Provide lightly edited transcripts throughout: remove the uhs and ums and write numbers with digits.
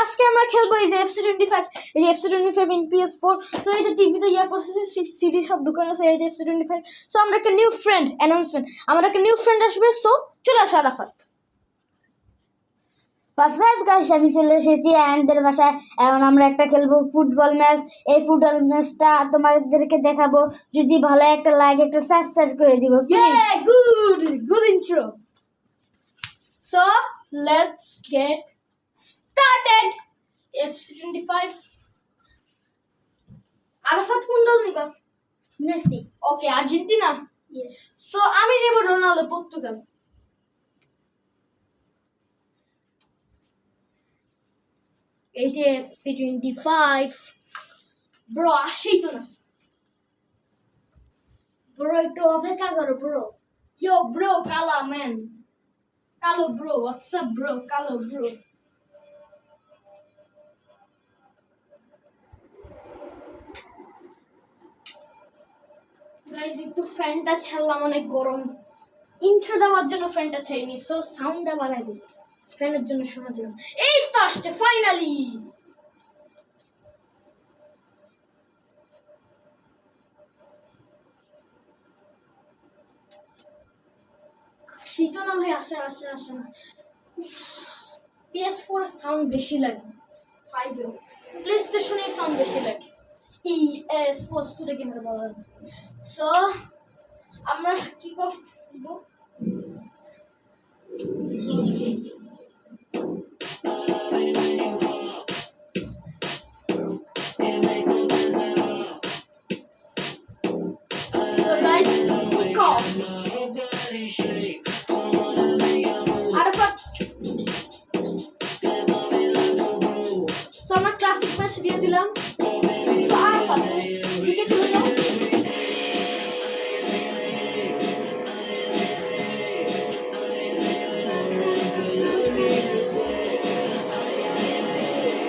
আজকে আমরা খেলবো এই যে FC25, এই যে FC25 ইন PS4। সো এই যে টিভিতে ইয়া করছে সিডি সব দোকান আছে, এই যে FC25। সো আমরা একটা নিউ ফ্রেন্ড অ্যানাউন্সমেন্ট, আমাদের একটা নিউ ফ্রেন্ড আসবে। সো চলে আসো আরাফাত। হোয়াটসঅ্যাপ গাইস, আমি চলে এসেছি আয়ানদের বাসায়। এখন আমরা একটা খেলবো ফুটবল ম্যাচ। এই ফুটবল ম্যাচটা তোমাদেরকে দেখাবো। যদি ভালো একটা লাইক, একটা সাবস্ক্রাইব করে দিব Good intro. So let's get started. FC25 Arafat কোন দল নিবা? মেসি। ওকে, আর্জেন্টিনা। ইয়েস। সো আমি নেব রোনালদো, পর্তুগাল। এই যে FC25 ব্রো, আসেই তো না ব্রো, একটু অপেক্ষা করো ব্রো। Yo bro, কালা ম্যান, কালো ব্রো, হোয়াটস আপ ব্রো, কালো ব্রো। গাইস একটু ফ্যানটা ছাড়লাম, অনেক গরম। ইন্ট্রো দেওয়ার জন্য ফ্যানটা ছাড়িনি, সো সাউন্ডটা বাড়াই দিই, ফ্যানের জন্য শোনা যায় না। এই তো আসছে ফাইনালি। শীত না ভাই, আসে আসে আসে না। PS4 এর সাউন্ড বেশি লাগে, 5 এ প্লে স্টেশনে সাউন্ড বেশি লাগে। স্পোর্টস টু গেমের বলার। সো আমরা কিক অফ দিব। So guys, kick off. Arafat, so আমরা ক্লাসিক ম্যাচ দিয়ে দিলাম। সো আরাফাত দিকে চলে যাও।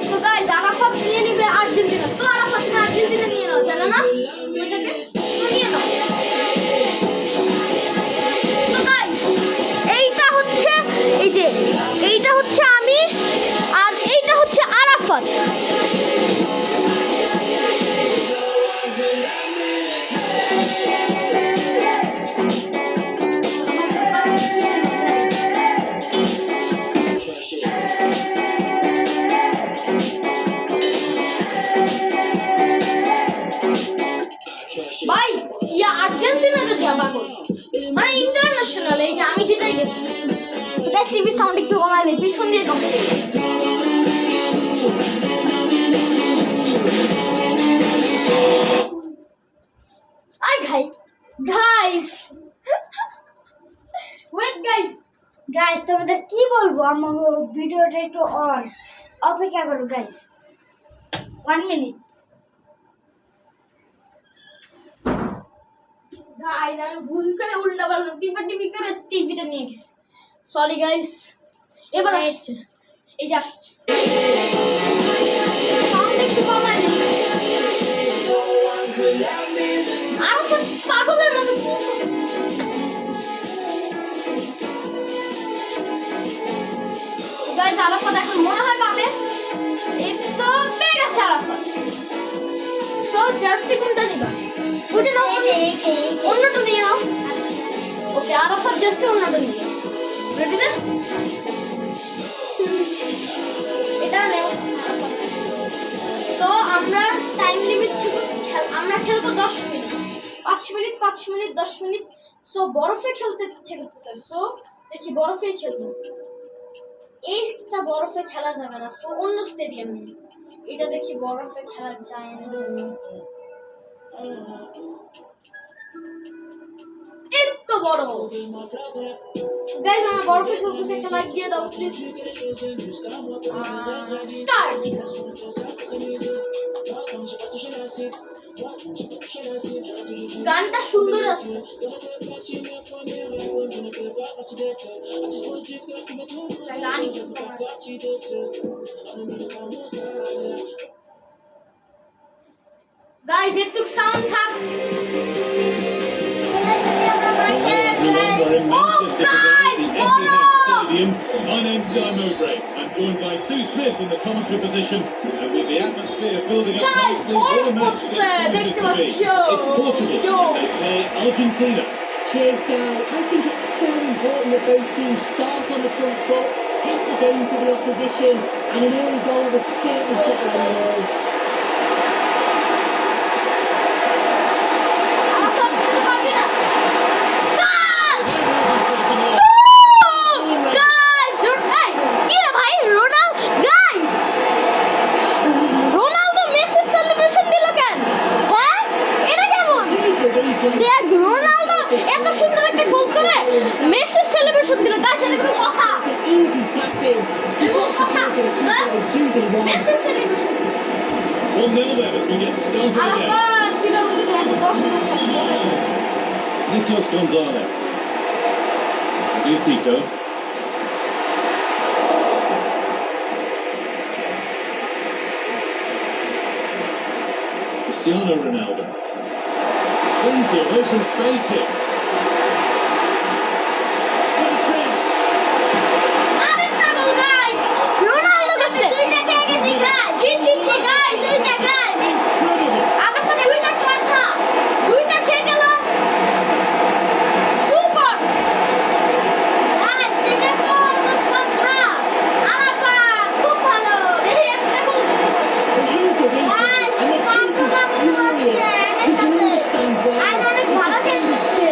সো গাইস, আরাফাত নিয়ে নিবে আর্জেন্টিনা। সো আরাফাত তুমি আর্জেন্টিনা নিয়ে নাও, জানো না এটাকে? তো নিয়ে নাও। সো গাইস, এইটা হচ্ছে, এই যে এইটা হচ্ছে আমি, আর এইটা হচ্ছে আরাফাত। ভাই ইয়া আর্জেন্টিনাতে যা পাগল, মানে ইন্টারন্যাশনাল। এই যে আমি জিতাই গেছি। গাইস টিভি সাউন্ড একটু কমাই দে, পিছন দিয়ে কমাই দে। আই গাইস ওয়েট গাইস। গাইস তোমাদের কি বলবো, আমার ভিডিওটা একটু অন অপেক্ষা করো গাইস, 1 মিনিট। গাইস আমি ভুল করে উল্টা পাল্টা টিপি করে টিভিটা নিয়ে গেছি, সরি গাইস। এবার আসছে, এই যে আসছে। সাউন্ড একটু কমাই দিই। আর পাগলের মতো কি গাইস, আরাফাত এখন মনে হয় পাবে। এই তো পেয়ে গেছে আরাফাত। সো জার্সি কোনটা নিবা? বুঝে নাও, অন্যটা নিয়ে নাও। ওকে, আরাফাত জার্সি অন্যটা নিয়ে নাও। রেডি না? এটা নাও। সো আমরা টাইম লিমিট আমরা খেলবো 10 minute, 5 minute, 5 minute, 10 minute. So বরফে খেলতে ইচ্ছে করতেছে, সো দেখি বরফে খেলবো। এইটা বরফে খেলা যাবে না, সো অন্য স্টেডিয়াম নেই। এটা দেখি বরফে খেলা যায় না। এত বড় গাইস, আমার বরফে খেলতেছে, একটা লাইক দিয়ে দাও প্লিজ। স্টার্ট। গানটা সুন্দর আছে। গাইস একটু সাউন্ড থাক। Hello and welcome to the Manchester Etihad Stadium. My name's Guy Mowbray. I'm joined by Sue Smith in the commentary position, and with the atmosphere building up Guys, nicely, what what a a match footset, this promises দেখতে to be. পাচ্ছ? It's Portugal, Yo. and they play Argentina. Cheers, Guy. I think it's so important that both teams start on the front foot, take the game to the opposition, and an early goal will certainly set them on the road. Arafat তুই পারবি না guys এই কি রে ভাই guys Ronaldo Messi celebration দিল কেন হ্যাঁ এটা কেমন দেখ রোনালদো এত সুন্দর একটা গোল করে মেসি সেলিব্রেশন দিল গাইস এটা কোনো কথা Easy tapping. এগুলো কথা হ্যাঁ? 2v1. Messi celebration 1-0 then as we get started again. Arafat কি না বলছে এত 10 গোল খাবে বলে গেছে Nicolas Gonzalez. Here's Pico. Cristiano Ronaldo. Plenty of open space here. Good attempt. আরেকটা গোল গাইস রোনালদো গেছে দুইটা খেয়ে গেছে গাইস ছি গাইস দুইটা গাইস Incredible. আমার সাথে দুইটা খেয়ে গেল সুপার গাইস এটা তো অন্য কথা আরাফাত খুব ভালো এই একটা গোল দিতে But here's the guys reason. And the পাঁচটা মনে হচ্ছে এর সাথে আর অনেক ভালো খেলছে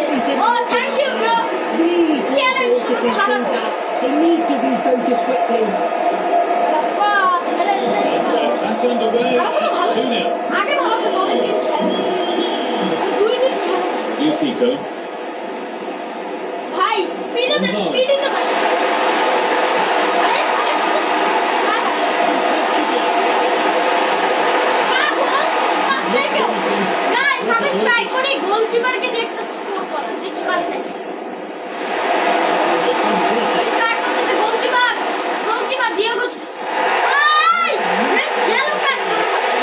ও থ্যাংক ইউ ব্রো Challenge, তোমাকে হারাবো। They need to refocus quickly. Arafat এটা যেতে পারে Back underway. আরাফাত ভালো 2-0. আগে ভালো খেলতো অনেকদিন খেলে না আমি 2 দিন খেলে না Here's Pico. ভাই স্পিডে তো দাস আরে কি করছিস? পাগল পাস থেকে গাইস আমি ট্রাই করি গোলকিপারকে দিয়ে একটা স্কোর করার দেখতে পারি না আমি ট্রাই করতেছি গোলকিপার ডিয়েগো আই রেড ইয়েলো কার্ড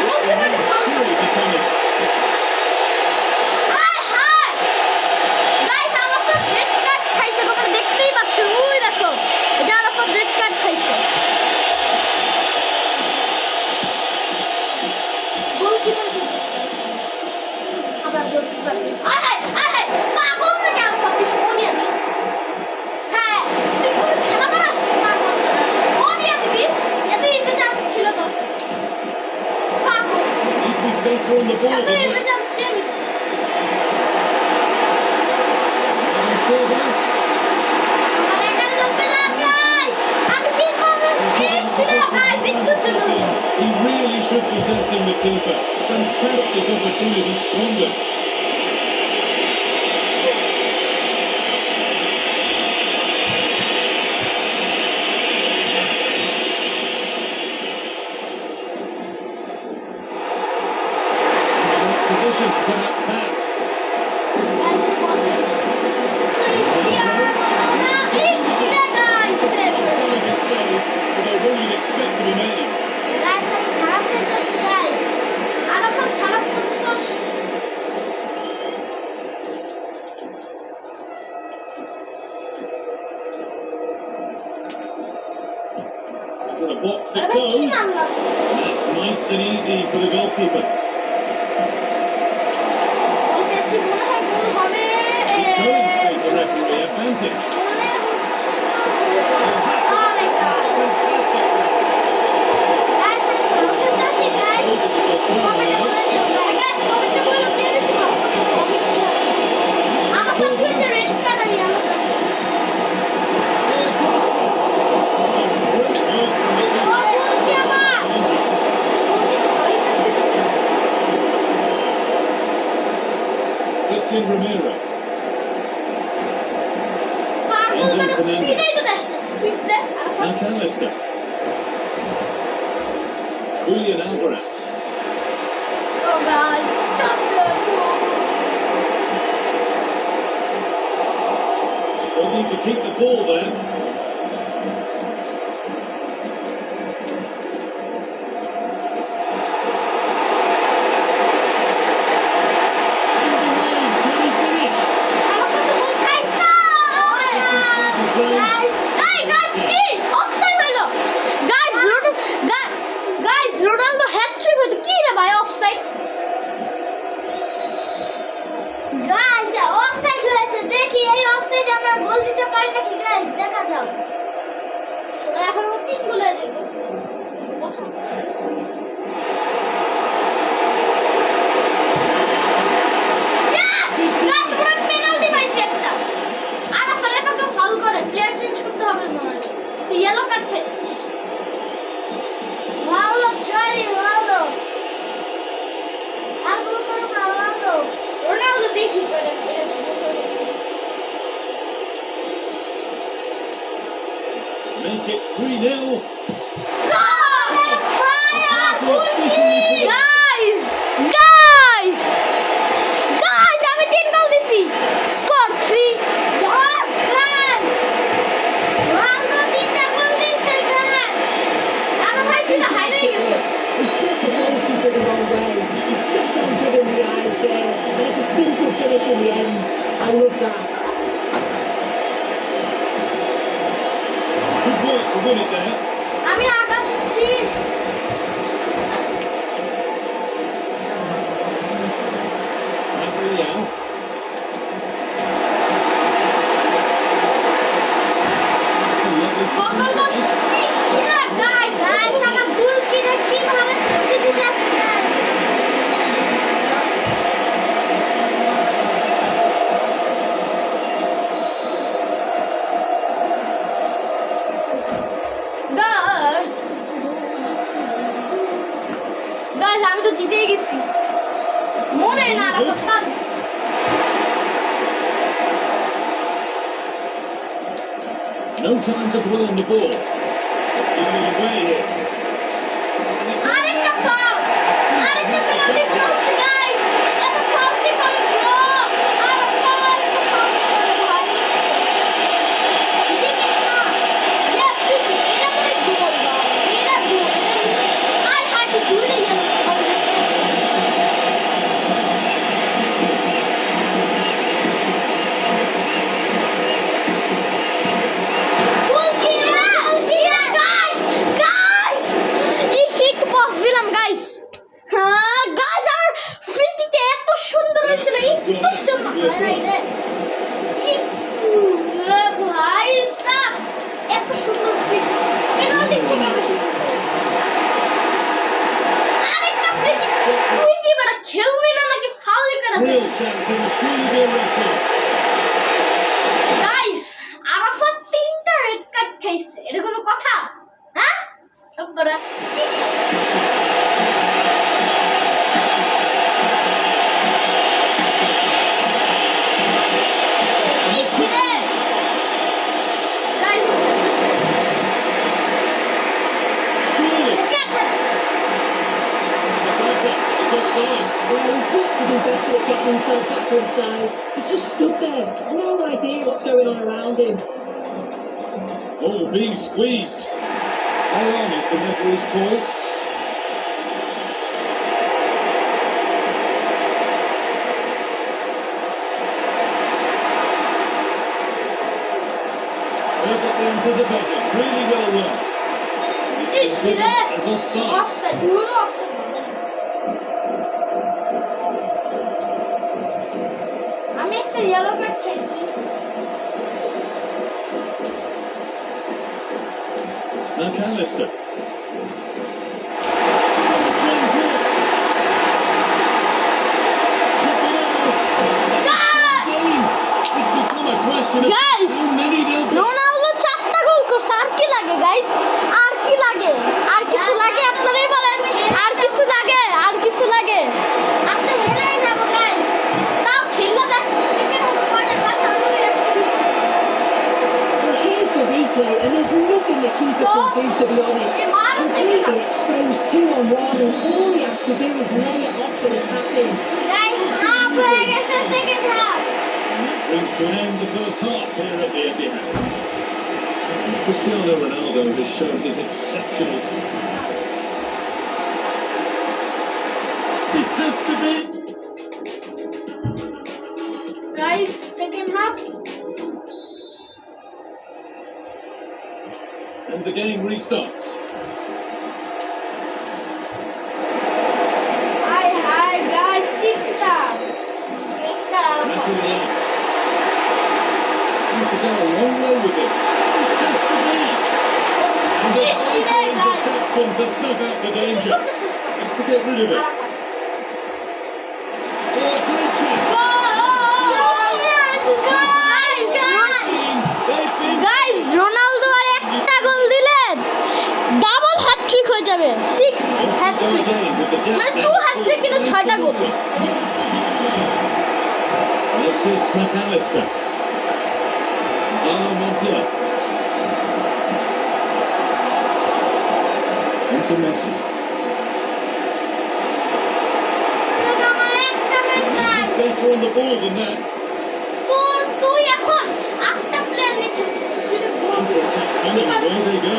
গোলকিপারকে ফাউল করছে আয় হায় গাইস আরাফাত রেড কার্ড খাইছে তোমরা দেখতেই পাচ্ছ ওই দেখো এটা আরাফাত রেড কার্ড খাইছে গোলকিপারকে আমরা গোলকিপারকে আয় হায় পাগল না কেন সত্যি ও দিয়ে দিল হ্যাঁ তুই কোন খেলা মারাস পাগল না ও দিয়ে দিবি এত ইজি চান্স ছিল তো পাগল Need to be better on the ball. এত easy chance K miss And Silva. He really should be testing the keeper. Fantastic opportunity, stronger. Position to get that pass. Guys, Very good save, although one you'd expect to be made. আমি খারাপ খেলতেছি guys Arafat খারাপ খেলতেছস For the box it আরে কি goes. মারলাম That's nice and easy for the goalkeeper. গোল পেয়েছি মনে হয় গোল হবে Encourages the referee advantage. মনে হচ্ছে তো আরে গাইস আমি ভালো খেলতেছি গাইস কমেন্টে বলে দিও গাইস কমেন্টে বলো কে বেশি ভালো খেলতেছে অবভিয়াসলি আমার সাথে তুই তো রেড কার্ড আনি আমার Christian Romero. পাগল মানে স্পিডেই তো দাস না speed they Arafat McAllister. Julian Alvarez. So guys, Struggling to keep the ball there. Can he finish? Arafat তো গোল খাইছে He's running. guys কি অফসাইড হলো Sorry, Ronaldo. আর গোল করো না, Ronaldo. রোনালদো দেখি করে Make it 3-0. Guys, guys, guys, আমি 3 গোল দিছি। স্কোর 3। Guys, Ronaldo 3টা গোল দিছে guys. আরে ভাই তুই তো হারিয়ে গেছিস He set the goalkeeper the wrong way. He set them good in the eyes there. And it's a simple finish in the end. I love that. Good work to win it there. আমি আগাচ্ছি Gabriel. গোল গোল গোল ইসরা guys Guys, আমার goalkeeper কিভাবে save দিতে আছে guys? Guys আমি তো জিতেই গেছি মনে না রাস্তা No time to dwell on the ball. Giving it away here. আরেকটা ফাউল আরেকটা পেনাল্টি হচ্ছে গাইস এটা ফাউল দিয়ে করে ব্রো আর ফাউল এটা ফাউল দিয়ে করে ভাই ঠিক আছে না ইয়েস ঠিক এটা মানে গোল ভাই এটা গোল এটা মিস আর হাই তুই দুইটা ইয়েলো ভালো হ্যাঁ গাইস আর ফ্রি কিকটা এত সুন্দর হয়েছিল একটু জন্য ভাই রে একটু রে ভাই সাব এত সুন্দর ফ্রি কিক পেনাল্টি থেকে বেশি সুন্দর আরেকটা ফ্রি কিক তুই কি বড় খেলবি না নাকি ফাউল করা যায় Real chance and will surely be a red card. Guys Arafat 3টা রেড কার্ড খাইছে এটা কোনো কথা হ্যাঁ সব বড় কি Surely. It's offside. Well, he's got to do better at getting himself back inside. He's just stood there. No idea what's going on around him. Oh, being squeezed. How long is the referee's call? Perfectly anticipated. Really well run. It's Is given it? as offside. Offside পুরো offside আমি একটা yellow card খাইছি McAllister. It's become a question of Guys! how many they'll get. Ronaldo 4টা গোল করছে আর কি লাগে guys আর কি লাগে আর কিছু লাগে আপনারাই বলেন আর কিছু লাগে আর কিছু লাগে আমরা হেরে যাব guys. তাও খেললে দেখ সেকেন্ড হাফে কয়টা পাস আমরা excuse Well, here's the replay, and there's nothing that keeper So, can do, to be honest. it might have Completely taken exposed 2-on-1, and all he has to do is lay it off and attack him. Guys, half হয়ে গেছে second half. Brings to an end the first half here at the Etihad. Cristiano Ronaldo has shown his exceptional. This has to be. Guys second half And the game restarts. Hi guys তিনটা একটা Arafat Rafinha. Need to go a long way with this. This has to be. And the Yes, it is, guys. reception to snuff out the কি danger. করতেছিস It's to get rid of it. Arafat Oh, great chance. Guys Ronaldo আর একটা goal দিলে double hat trick হয়ে হয়ে যাবে 6 hat trick মানে 2 hat trick কিন্তু 6টা গোল Alexis McAllister. Gonzalo Montiel. Into Messi. Better on the ball than that. তুই এখন 8টা প্লেয়ার নিয়ে খেলতেছিস যদি গোল কিপার Where they go.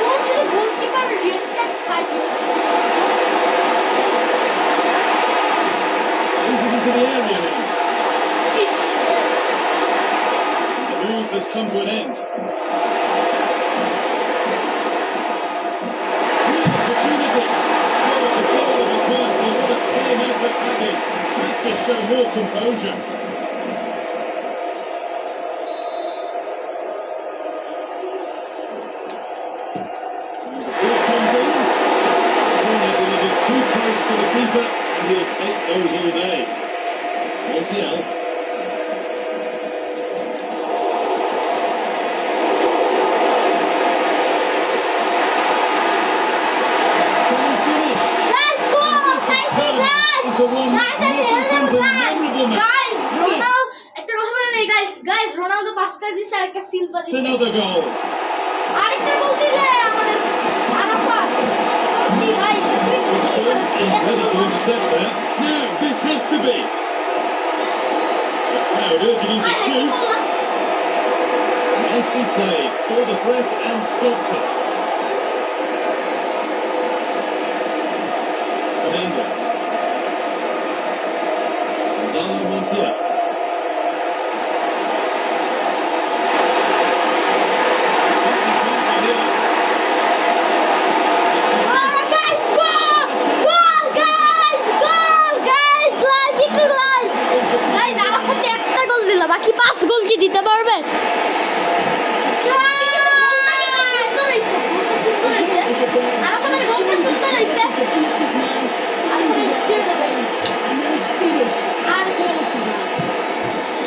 কোন যদি গোলকিপার রেড কার্ড খায় তো Into the area now. Is The move has come to an end. Real opportunity. Oh, the goal of his mercy. What a team effort that is. Had to show more composure. And the ball comes in. Corner delivered too close to the keeper, and he'll take those all day. Montiel. Guys goal খাইছি guys guys আমি হেরে যাব guys guys Ronaldo একটা কথা বলে নেই guys Ronaldo পাঁচটা দিছে আর একটা সিলভা It's দিছে another goal. আরেকটা গোল দিলে আমাদের আরাফাত তোর কি ভাই তুই কি করে তুই এত Ready to goal intercept that. Now, this has to be. The crowd urging him to আয় কি shoot. গোল না Nicely played. Saw the threat and stopped it. Fernandes. Gonzalo Montiel. Guys live guys Arafat একটা গোল দিল বাকি 5 গোল কি দিতে পারবে সুন্দর হইছে আরাফাতের গোলটা সুন্দর হইছে It's a beaten man. Arafat এক্স দিয়ে দেবে A nice finish. আর Quality that.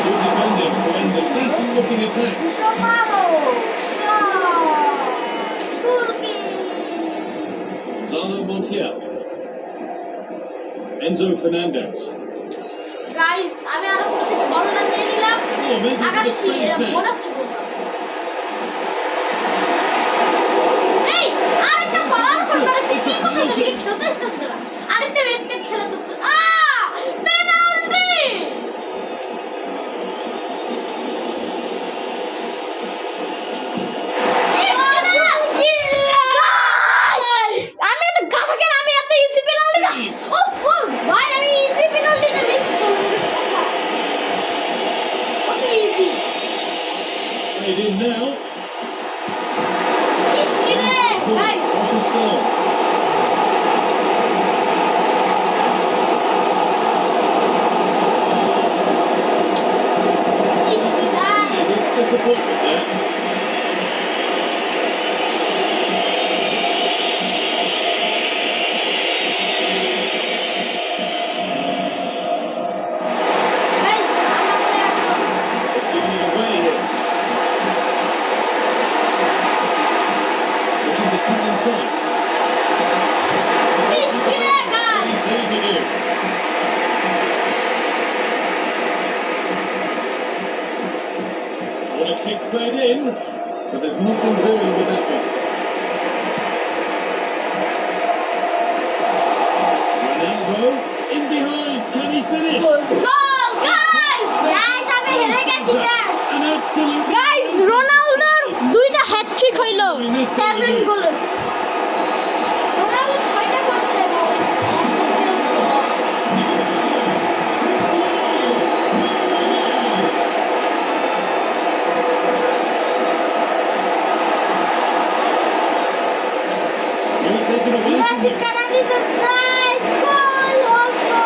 Good defending to end the decent looking attack. Gonzalo Montiel. Enzo Fernandez. Guys আমি আরাফাত থেকে বলটা নিয়ে নিলাম Oh, maybe for the আগাচ্ছি French মনে net. হচ্ছে এই আরেকটা ফাউল করবে তুই কি করতেছিস তুই খেলতে আসছিস না আরেকটা রেড কার্ড খেলা তো পেনাল্টি আমি তো গাছকে আমি এত ইজি পেনাল্টি না ও ফুল ভাই আমি ইজি পেনাল্টি না মিস করলাম কত ইজি Played in now. ইসরে গাইস What's his score? ইসরা It's disappointment there. গাইস আমার player Giving it away here. Looking to cut inside. ইসরে guys Easy to do. Want to kick played in, but there's nothing doing with that one. Ronaldo in behind. Can he finish? Goal guys আমি হেরে গেছি guys An absolute. Guys রোনালদোর দুইটা hat trick হইলো 7 গোল Ronaldo 6টা করছে গোল একটা save You're taken away from Messi him. Fernandes, guys, goal, also,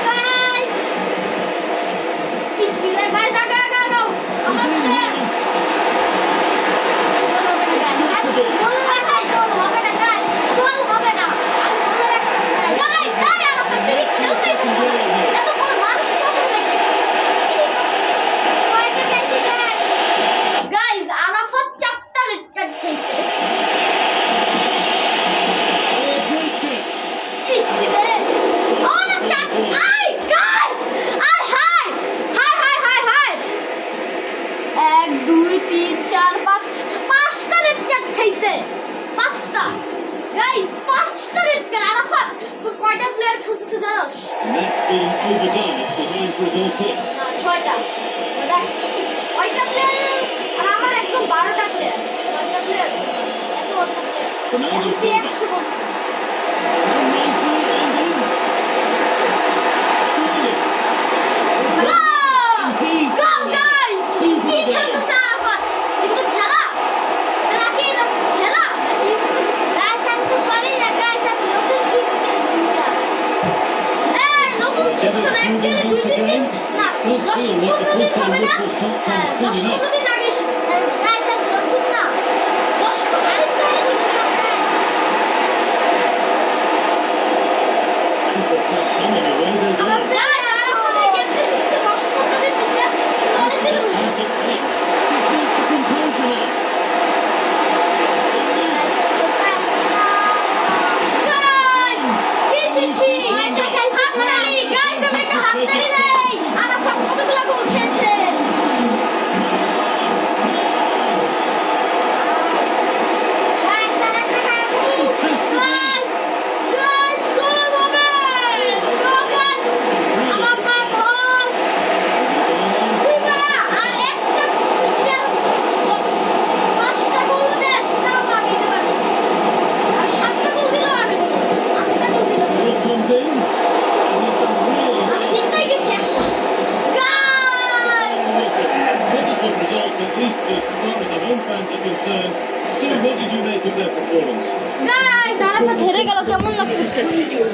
guys. ইসরে গাইস আগা আমার প্লেয়ার Goal হবে না, guys. গোল লাগাই He's overdone. It's behind for a goal kick. না 6টা ওটা কি 6টা প্লেয়ার আর আমার একদম 12টা প্লেয়ার 6টা প্লেয়ার এত অল্প প্লেয়ার এখন কি 100 গোল And nicely and in. Surely. Goal guys কি খেলতেছে আরাফাত এগুলো খেলা এটা নাকি এটা খেলা নাকি গাইস আমি তো পারি না গাইস আমি নতুন শিখছি এটা নতুন শিখছেন অ্যাকচুয়ালি 2-3 দিন না 10-15 দিন হবে না হ্যাঁ 10-15 দিন আগে শিখছেন গাইস আমি নতুন না 10-15 দিন তো অনেক দিন হয়ে গেছে Coming away they go. আমার গাইস আরাফাত এই গেমটা শিখছে 10-15 দিন হয়েছে কিন্তু অনেক দিন হয়ে গেছে Perfect pace. Just needs the composure now. Guys ছি হাততালি গাইস আমরা একটা হাততালি দেই আরাফাত কতগুলো গোল খেয়েছে গাইস আরেকটা গাইস গাইস গোল হবে নো গাইস আমার পা বল দুই বেড়া আর একটা তুই আর 5টা গোল দেশ তাও আগে দিতে পারবো আর 7টা গোল দিলেও আগে দেবো 8টা গোল দিলেও Ball comes in. And he's done really আমি জিততেই গেছি 100 guys positive result, at least as far as the home fans are concerned. Sue, what did you make of their performance? Guys Arafat হেরে গেল কেমন লাগতেছে